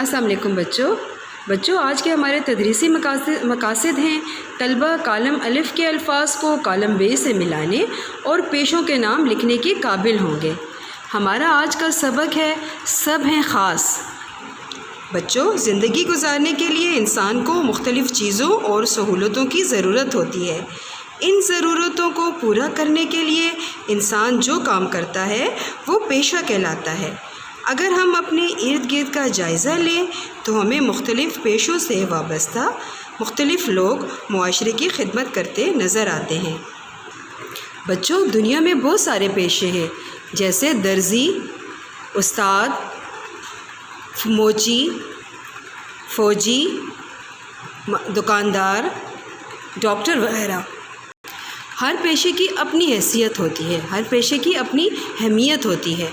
السلام علیکم بچوں آج کے ہمارے تدریسی مقاصد ہیں طلبہ کالم الف کے الفاظ کو کالم بے سے ملانے اور پیشوں کے نام لکھنے کے قابل ہوں گے۔ ہمارا آج کا سبق ہے سب ہیں خاص۔ بچوں، زندگی گزارنے کے لیے انسان کو مختلف چیزوں اور سہولتوں کی ضرورت ہوتی ہے۔ ان ضرورتوں کو پورا کرنے کے لیے انسان جو کام کرتا ہے وہ پیشہ کہلاتا ہے۔ اگر ہم اپنے ارد گرد کا جائزہ لیں تو ہمیں مختلف پیشوں سے وابستہ مختلف لوگ معاشرے کی خدمت کرتے نظر آتے ہیں۔ بچوں، دنیا میں بہت سارے پیشے ہیں، جیسے درزی، استاد، موچی، فوجی، دکاندار، ڈاکٹر وغیرہ۔ ہر پیشے کی اپنی حیثیت ہوتی ہے، ہر پیشے کی اپنی اہمیت ہوتی ہے۔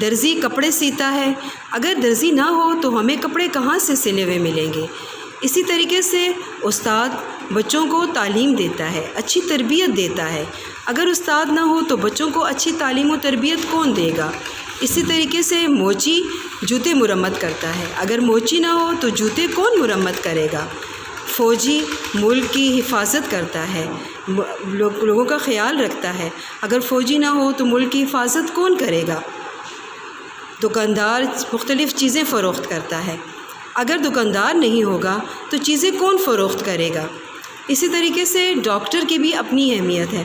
درزی کپڑے سیتا ہے، اگر درزی نہ ہو تو ہمیں کپڑے کہاں سے سلے ہوئے ملیں گے؟ اسی طریقے سے استاد بچوں کو تعلیم دیتا ہے، اچھی تربیت دیتا ہے۔ اگر استاد نہ ہو تو بچوں کو اچھی تعلیم و تربیت کون دے گا؟ اسی طریقے سے موچی جوتے مرمت کرتا ہے، اگر موچی نہ ہو تو جوتے کون مرمت کرے گا؟ فوجی ملک کی حفاظت کرتا ہے، لوگوں کا خیال رکھتا ہے، اگر فوجی نہ ہو تو ملک کی حفاظت کون کرے گا؟ دکاندار مختلف چیزیں فروخت کرتا ہے، اگر دکاندار نہیں ہوگا تو چیزیں کون فروخت کرے گا؟ اسی طریقے سے ڈاکٹر کی بھی اپنی اہمیت ہے،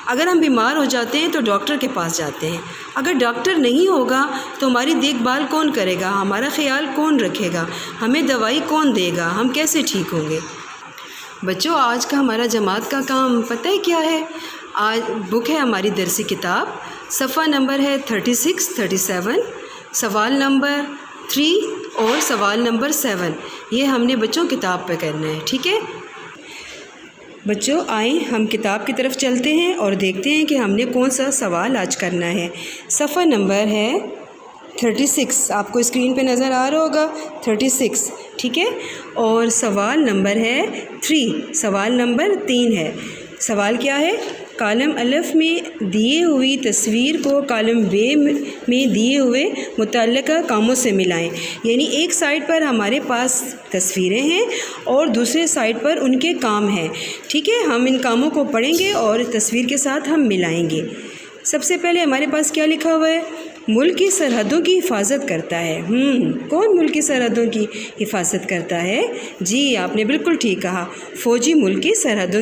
اگر ہم بیمار ہو جاتے ہیں تو ڈاکٹر کے پاس جاتے ہیں، اگر ڈاکٹر نہیں ہوگا تو ہماری دیکھ بھال کون کرے گا؟ ہمارا خیال کون رکھے گا؟ ہمیں دوائی کون دے گا؟ ہم کیسے ٹھیک ہوں گے؟ بچوں، آج کا ہمارا جماعت کا کام پتہ ہے کیا ہے؟ آج بک ہے ہماری درسی کتاب، صفحہ نمبر ہے 36، 37، سوال نمبر 3 اور سوال نمبر 7۔ یہ ہم نے بچوں کتاب پہ کرنا ہے، ٹھیک ہے؟ بچوں آئیں ہم کتاب کی طرف چلتے ہیں اور دیکھتے ہیں کہ ہم نے کون سا سوال آج کرنا ہے۔ صفحہ نمبر ہے 36، آپ کو اسکرین پہ نظر آ رہا ہوگا 36، ٹھیک ہے؟ اور سوال نمبر ہے 3، سوال نمبر 3 ہے۔ سوال کیا ہے؟ کالم الف میں دیے ہوئی تصویر کو کالم بے میں دیے ہوئے متعلقہ کاموں سے ملائیں۔ یعنی ایک سائٹ پر ہمارے پاس تصویریں ہیں اور دوسرے سائٹ پر ان کے کام ہیں، ٹھیک ہے؟ ہم ان کاموں کو پڑھیں گے اور تصویر کے ساتھ ہم ملائیں گے۔ سب سے پہلے ہمارے پاس کیا لکھا ہوا ہے؟ ملک کی سرحدوں کی حفاظت کرتا ہے۔ کون ملک کی سرحدوں کی حفاظت کرتا ہے؟ جی، آپ نے بالکل ٹھیک کہا، فوجی ملک کی سرحدوں کی